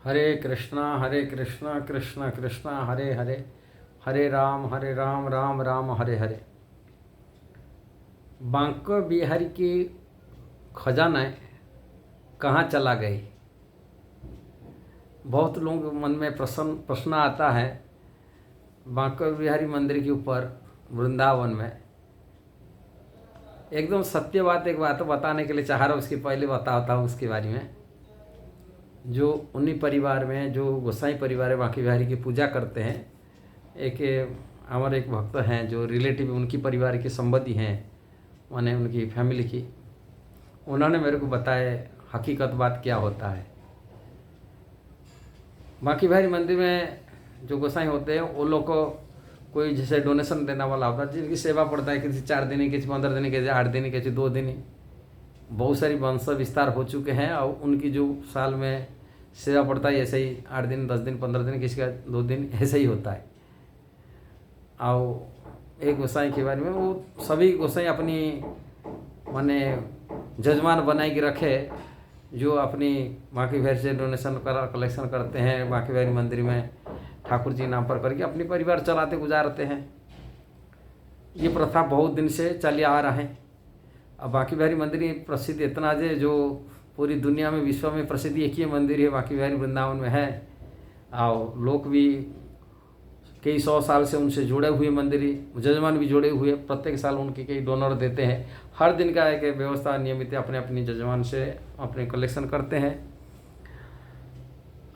हरे कृष्णा कृष्ण कृष्ण हरे हरे, हरे राम राम राम हरे हरे। बांके बिहारी की खजाना कहाँ चला गई? बहुत लोगों के मन में प्रश्न आता है। बांके बिहारी मंदिर के ऊपर वृंदावन में एकदम सत्य बात एक बात बताने के लिए चाह रहा हूँ। उसके पहले बताता हूँ उसके बारे में। जो उन्हीं परिवार में जो गोसाई परिवार है बांके बिहारी की पूजा करते हैं, एक हमारे एक भक्त हैं जो रिलेटिव उनकी परिवार के संबंधी हैं, माने उनकी फैमिली की, उन्होंने मेरे को बताया हकीकत बात क्या होता है। बांके बिहारी मंदिर में जो गोसाई होते हैं वो लोग को कोई जैसे डोनेशन देने वाला होता है, जिनकी सेवा पड़ता है, किसी 4 दिन, किसी 15 दिन, किसी 8 दिन, किसी 2 दिन, बहुत सारी वंश विस्तार हो चुके हैं और उनकी जो साल में सेवा पड़ता है ऐसे ही 8 दिन, 10 दिन, 15 दिन, किसी का 2 दिन, ऐसे ही होता है। और एक गोसाई के बारे में वो सभी गोसाई अपनी माने जजमान बनाए के रखे, जो अपनी बांके बिहारी से डोनेशन कलेक्शन करते हैं, बांके बिहारी मंदिर में ठाकुर जी नाम पर करके अपनी परिवार चलाते गुजारते हैं। ये प्रथा बहुत दिन से चली आ रहा है। अब बांके बिहारी मंदिर प्रसिद्ध इतना है जो पूरी दुनिया में विश्व में प्रसिद्ध एक ही मंदिर है, बांके बिहारी वृंदावन में है। और लोग भी कई 100 साल से उनसे जुड़े हुए मंदिर, जजमान भी जुड़े हुए, प्रत्येक साल उनके कई डोनर देते हैं। हर दिन का एक व्यवस्था नियमित अपने अपनी जजमान से अपने कलेक्शन करते हैं।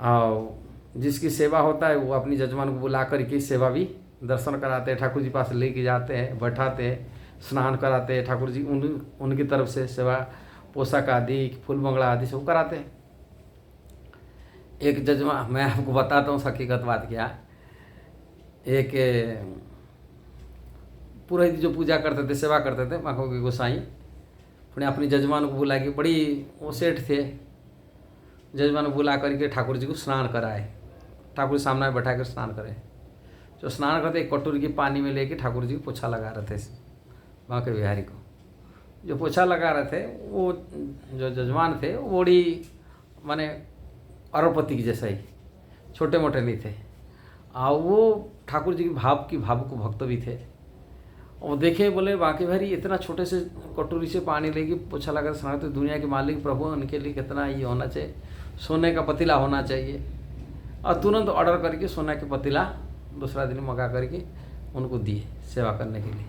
और जिसकी सेवा होता है वो अपनी जजमान को बुला कर के सेवा भी दर्शन कराते हैं, ठाकुर जी पास लेके जाते हैं, बैठाते हैं, स्नान कराते हैं, ठाकुर जी उनकी तरफ से सेवा पोशाक आदि, फूल मंगला आदि सब कराते हैं। एक जजमान, मैं आपको बताता हूँ हकीकत बात क्या। एक पुरोहित जो पूजा करते थे, सेवा करते थे बांके के गोसाई, उन्हें अपनी जजमान को बुला के, बड़ी वो सेठ थे, जजमान को बुला करके ठाकुर जी को स्नान कराए, ठाकुर जी सामने बैठा कर स्नान करे। जो स्नान करते एक कटोरी की पानी में लेके ठाकुर जी को पोछा लगा रहे थे बांके बिहारी को। जो पोछा लगा रहे थे वो जो जजमान थे वो बड़ी माने अरबपति की जैसा ही, छोटे मोटे नहीं थे। और वो ठाकुर जी की भावुक भक्त भी थे। और देखे बोले बांके बिहारी इतना छोटे से कटोरी से पानी लेके पोछा लगा स्नान, तो दुनिया के मालिक प्रभु, उनके लिए कितना ये होना चाहिए, सोने का पतीला होना चाहिए। और तुरंत ऑर्डर करके सोने के पतीला दूसरा दिन मंगा करके उनको दिए सेवा करने के लिए।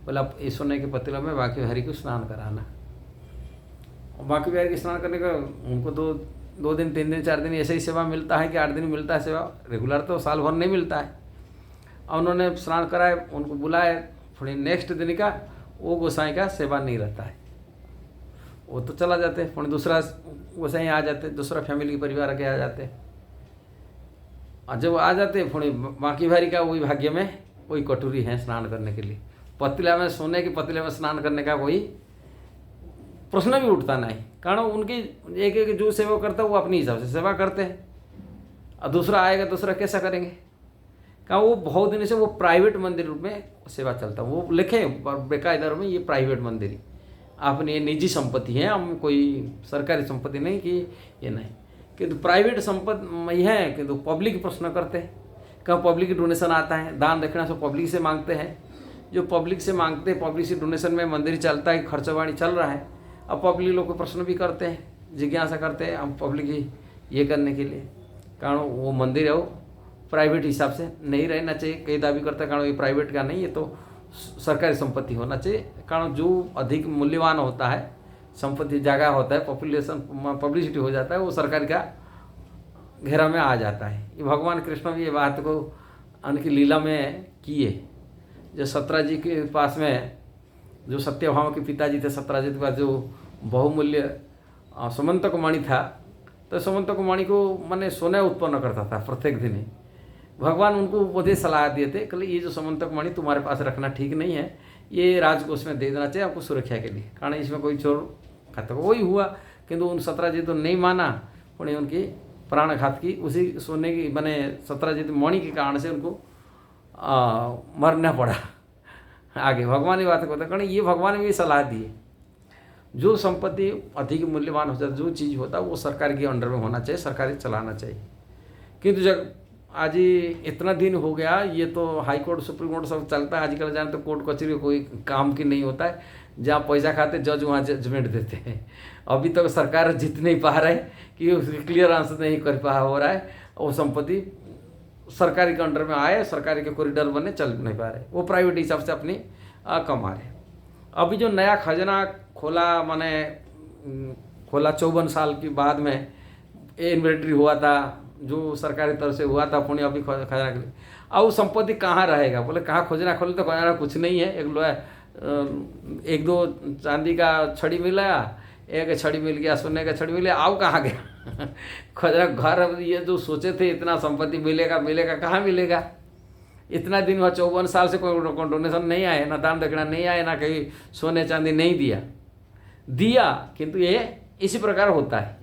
बोला आप इस सोने के पतीला में बांके बिहारी को स्नान कराना। और बांके बिहारी के स्नान करने का उनको 2 दिन, 3 दिन, 4 दिन ऐसे ही सेवा मिलता है कि 8 दिन मिलता है सेवा, रेगुलर तो साल भर नहीं मिलता है। और उन्होंने स्नान कराए, उनको बुलाए, थोड़ी नेक्स्ट दिन का वो गोसाई का सेवा नहीं रहता है, वो तो चला जाते, फिर दूसरा गोसाई आ जाते, दूसरा फैमिली के परिवार के आ जाते। और जब आ जाते फिर बांके बिहारी का वही भाग्य में वही कटोरी है स्नान करने के लिए, पतीला में, सोने के पतीले में स्नान करने का कोई प्रश्न भी उठता नहीं। कारण उनकी एक जो सेवा करता है वो अपनी हिसाब से सेवा करते हैं, और दूसरा आएगा दूसरा कैसा करेंगे। कहा वो बहुत दिन से वो प्राइवेट मंदिर रूप में सेवा चलता है, वो लिखे बेकायदा में ये प्राइवेट मंदिर ही अपनी ये निजी संपत्ति है, हम कोई सरकारी संपत्ति नहीं कि ये नहीं, किंतु प्राइवेट संपत्ति है, किंतु पब्लिक प्रश्न करते हैं। कहाँ पब्लिक डोनेशन आता है, दान दक्षिणा से पब्लिक से मांगते हैं। जो पब्लिक से मांगते हैं, पब्लिक से डोनेशन में मंदिर चलता है, खर्चवाड़ी चल रहा है। अब पब्लिक लोग को प्रश्न भी करते हैं, जिज्ञासा करते हैं हम पब्लिक ही ये करने के लिए। कारण वो मंदिर है वो प्राइवेट हिसाब से नहीं रहना चाहिए, कई दावी करते हैं कारण ये प्राइवेट का नहीं, ये तो सरकारी संपत्ति होना चाहिए। कारण जो अधिक मूल्यवान होता है संपत्ति, जगह होता है, पॉपुलेशन, पब्लिसिटी हो जाता है, वो सरकार का घेरा में आ जाता है। ये भगवान कृष्ण भी ये बात को उनकी लीला में किए। जो सत्राजी के पास में जो सत्यभामा के पिताजी थे, सत्राजी के पास जो बहुमूल्य समंतक मणि था, तो समंतक मणि को माने सोना उत्पन्न करता था प्रत्येक दिन ही। भगवान उनको बोधे सलाह दिए थे, कल ये जो समंतक मणि तुम्हारे पास रखना ठीक नहीं है, ये राजकोष में दे देना चाहिए आपको सुरक्षा के लिए, कारण इसमें कोई चोर खाता। वही हुआ, किंतु उन सत्राजी तो नहीं माना, उन्हें उनकी प्राणघात की उसी सोने की बने सत्राजित मणि के कारण से उनको मरना पड़ा। आगे भगवान की बात करते, कारण ये भगवान ने भी सलाह दी, जो संपत्ति अधिक मूल्यवान हो जाता है, जो चीज़ होता है वो सरकार के अंडर में होना चाहिए, सरकार ही चलाना चाहिए। किंतु जब आज ही इतना दिन हो गया, ये तो हाई कोर्ट सुप्रीम कोर्ट सब चलता है आजकल, जाने तो कोर्ट कचहरी कोई काम की नहीं होता है, जहाँ पैसा खाते जज वहाँ जजमेंट देते हैं। अभी तक सरकार जीत नहीं पा रहा है कि उसकी क्लियर आंसर नहीं कर पा हो रहा है, वो संपत्ति सरकारी के अंडर में आए, सरकारी के कॉरिडोर बने, चल नहीं पा रहे, वो प्राइवेट हिसाब से अपनी कमा रहे। अभी जो नया खजाना खोला, माने खोला 54 साल के बाद में इन्वेंट्री हुआ था, जो सरकारी तरफ से हुआ था, पुणे अभी खजाना के लिए, अब वो संपत्ति कहाँ रहेगा? बोले कहाँ खजाना खोले, तो खजाना कुछ नहीं है, एक दो चांदी का छड़ी मिला, एक छड़ी मिल गया, सोने का छड़ी मिल गया, आओ कहाँ गया? खजाना घर, ये जो सोचे थे इतना संपत्ति मिलेगा, कहाँ मिलेगा? इतना दिन हुआ 54 साल से कोई डोनेशन नहीं आए, ना दान दक्षिणा नहीं आए, ना कहीं सोने चांदी नहीं दिया। किंतु ये इसी प्रकार होता है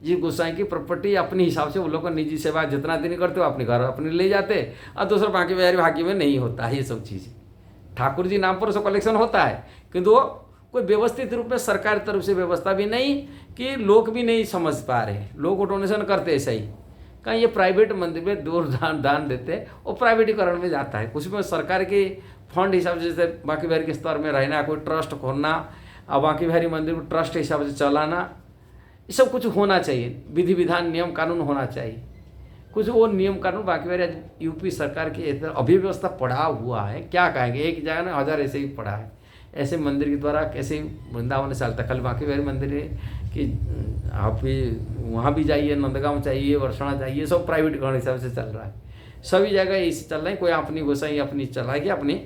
जी। गोसाई की प्रॉपर्टी अपने हिसाब से वो लोग निजी सेवा जितना दिन करते हो अपने घर अपने ले जाते, और दूसरा बाकी बिहारी भाग्य में नहीं होता है ये सब चीज़ें। ठाकुर जी नाम पर सब कलेक्शन होता है, किंतु वो कोई व्यवस्थित रूप में सरकार तरफ से व्यवस्था भी नहीं, कि लोग भी नहीं समझ पा रहे, लोग डोनेशन करते ऐसा ही। कहीं ये प्राइवेट मंदिर में दूर दान देते, वो प्राइवेटीकरण में जाता है। कुछ में सरकार के फंड हिसाब से, जैसे बाकी बिहारी के स्तर में रहना, कोई ट्रस्ट खोलना, और बाकी बिहारी मंदिर को ट्रस्ट हिसाब से चलाना, ये सब कुछ होना चाहिए। विधि विधान नियम कानून होना चाहिए, कुछ वो नियम कानून। बाकी बिहारी यूपी सरकार की अव्यवस्था पड़ा हुआ है, क्या कहेंगे, एक जगह में 1000 ऐसे ही पड़ा है। ऐसे मंदिर के द्वारा कैसे वृंदावन चलता? कल बाकी बिहारी मंदिर कि आप भी वहाँ भी जाइए, नंदगांव चाहिए, वर्षणा चाहिए, सब प्राइवेटीकरण हिसाब से चल रहा है। सभी जगह इसे चल रहा है, कोई अपनी गोसाई अपनी चलाएगी, अपनी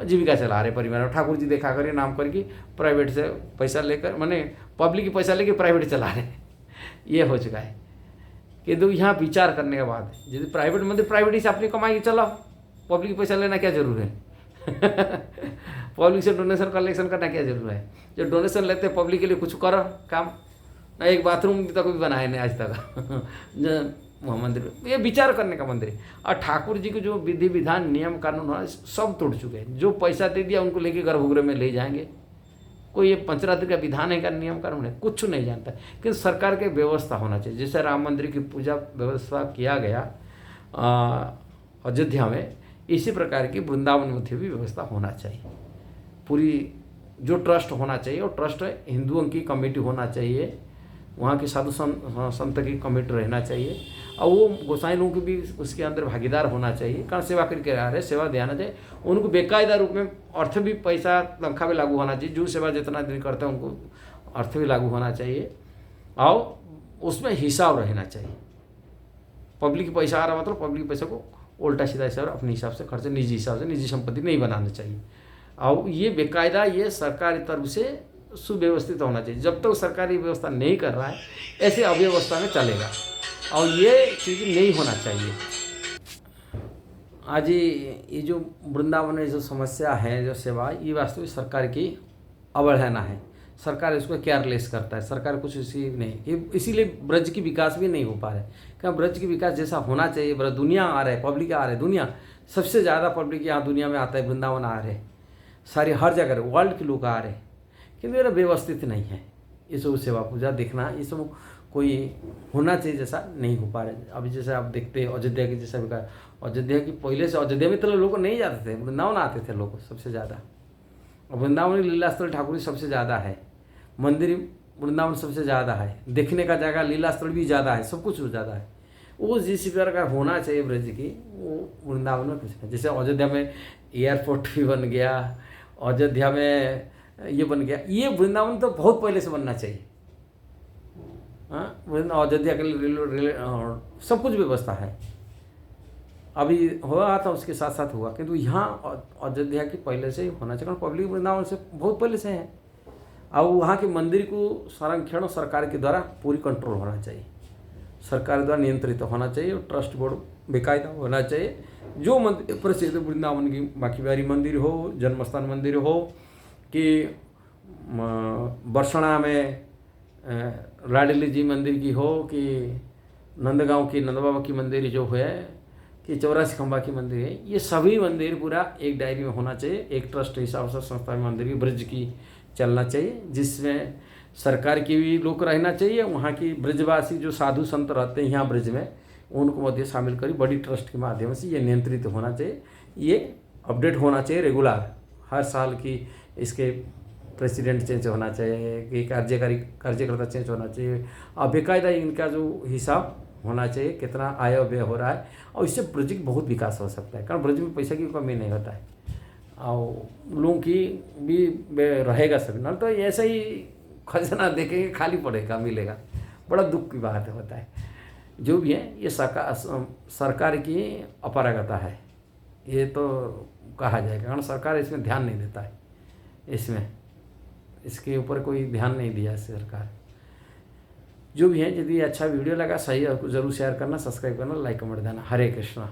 जीविका चला रहे परिवार। ठाकुर जी देखा करिए नाम करके प्राइवेट से पैसा लेकर, माने पब्लिक की पैसा लेके प्राइवेट चला रहे, ये हो चुका है। किंतु यहाँ विचार करने के बाद, यदि प्राइवेट मंदिर प्राइवेट ही से अपनी कमाई चलाओ, पब्लिक पैसा लेना क्या जरूर है? पब्लिक से डोनेशन कलेक्शन करना क्या जरूर है? जो डोनेशन लेते हैं पब्लिक के लिए कुछ करो काम ना, एक बाथरूम तक भी बनाए नहीं आज तक मंदिर। ये विचार करने का मंदिर है। और ठाकुर जी के जो विधि विधान नियम कानून है सब तोड़ चुके हैं। जो पैसा दे दिया उनको लेके गर्भगृह में ले जाएंगे। कोई ये पंचरात्र का विधान है का नियम कानून है, कुछ नहीं जानता। कि सरकार के व्यवस्था होना चाहिए। जैसे राम मंदिर की पूजा व्यवस्था किया गया अयोध्या में, इसी प्रकार की वृंदावन में भी व्यवस्था होना चाहिए। पूरी जो ट्रस्ट होना चाहिए, और ट्रस्ट हिंदुओं की कमेटी होना चाहिए, वहाँ के साधु संत की कमेटी रहना चाहिए, और वो गोसाई लोगों की भी उसके अंदर भागीदार होना चाहिए। कारण सेवा करके आ रहे, सेवा देना चाहिए उनको बेकायदा रूप में। अर्थ भी पैसा तनख्वाह भी लागू होना चाहिए। जो सेवा जितना दिन करते हैं उनको अर्थ भी लागू होना चाहिए, और उसमें हिसाब रहना चाहिए। पब्लिक पैसा आ रहा मतलब पब्लिक पैसे को उल्टा सीधा हिसाब अपने हिसाब से खर्च, निजी हिसाब से निजी संपत्ति नहीं बनाना चाहिए। और ये बेकायदा ये सरकारी तरफ से सुव्यवस्थित होना चाहिए। जब तक सरकारी व्यवस्था नहीं कर रहा है, ऐसे अव्यवस्था में चलेगा, और ये चीज़ नहीं होना चाहिए। आज ये जो वृंदावन में जो समस्या है, जो सेवा, ये वास्तविक सरकार की अवहेलना है। सरकार इसको केयरलेस करता है, सरकार कुछ इसी नहीं, इसीलिए ब्रज की विकास भी नहीं हो पा रहा है। क्या ब्रज की विकास जैसा होना चाहिए, ब्रज दुनिया आ रहा है, पब्लिक आ रहा है, दुनिया सबसे ज़्यादा पब्लिक यहाँ दुनिया में आता है, वृंदावन आ रहे, सारी हर जगह वर्ल्ड के लोग आ रहे, किंतु मेरा व्यवस्थित नहीं है। ये सब सेवा पूजा देखना, ये सब कोई होना चाहिए जैसा नहीं हो पा रहा है। अभी जैसे आप देखते हैं अयोध्या की जैसा विकास, अयोध्या की पहले से अयोध्या में तो लोग नहीं जाते थे, वृंदावन आते थे लोग सबसे ज़्यादा। वृंदावन लीला स्थल ठाकुर जी सबसे ज़्यादा है, मंदिर वृंदावन सबसे ज़्यादा है, देखने का जगह लीला स्थल भी ज़्यादा है, सब कुछ ज़्यादा है। वो जिस प्रकार का होना चाहिए ब्रज की, वो वृंदावन में कुछ नहीं। जैसे अयोध्या में एयरपोर्ट भी बन गया, अयोध्या में ये बन गया, ये वृंदावन तो बहुत पहले से बनना चाहिए। हाँ, अयोध्या के लिए सब कुछ व्यवस्था है, अभी हुआ था उसके साथ साथ हुआ, किंतु यहाँ अयोध्या की पहले से ही होना चाहिए। पब्लिक वृंदावन से बहुत पहले से है, और वहाँ के मंदिर को संरक्षण सरकार के द्वारा पूरी कंट्रोल होना चाहिए, सरकार द्वारा नियंत्रित होना चाहिए, और ट्रस्ट बोर्ड बेकायदा होना चाहिए। जो मंदिर प्रसिद्ध वृंदावन की बाकी बिहारी मंदिर हो, जन्मस्थान मंदिर हो, कि वर्षणा में लाडली जी मंदिर की हो, कि नंदगांव की नंद बाबा की मंदिर जो है, कि 84 खंबा की मंदिर है, ये सभी मंदिर पूरा एक डायरी में होना चाहिए, एक ट्रस्ट हिसाब से संस्था में मंदिर की ब्रज की चलना चाहिए, जिसमें सरकार की भी लोग रहना चाहिए, वहाँ की ब्रजवासी जो साधु संत रहते हैं यहाँ ब्रज में उनको मध्य शामिल करी बड़ी ट्रस्ट के माध्यम से ये नियंत्रित होना चाहिए। ये अपडेट होना चाहिए रेगुलर, हर साल की इसके प्रेसिडेंट चेंज होना चाहिए, कि कार्यकर्ता चेंज होना चाहिए, और बेकायदा इनका जो हिसाब होना चाहिए कितना आय व्यय हो रहा है, और इससे ब्रज की बहुत विकास हो सकता है, कारण ब्रज में पैसा की कमी नहीं होता है और लोगों की भी रहेगा सब, ना तो ऐसे ही खजाना देखेंगे खाली पड़ेगा मिलेगा, बड़ा दुख की बात होता है। जो भी है ये सरकार की अपारगता है, ये तो कहा जाएगा, कारण सरकार इसमें ध्यान नहीं देता है, इसके ऊपर कोई ध्यान नहीं दिया है सरकार। जो भी है, यदि अच्छा वीडियो लगा सही है ज़रूर शेयर करना, सब्सक्राइब करना, लाइक कमेंट देना। हरे कृष्णा।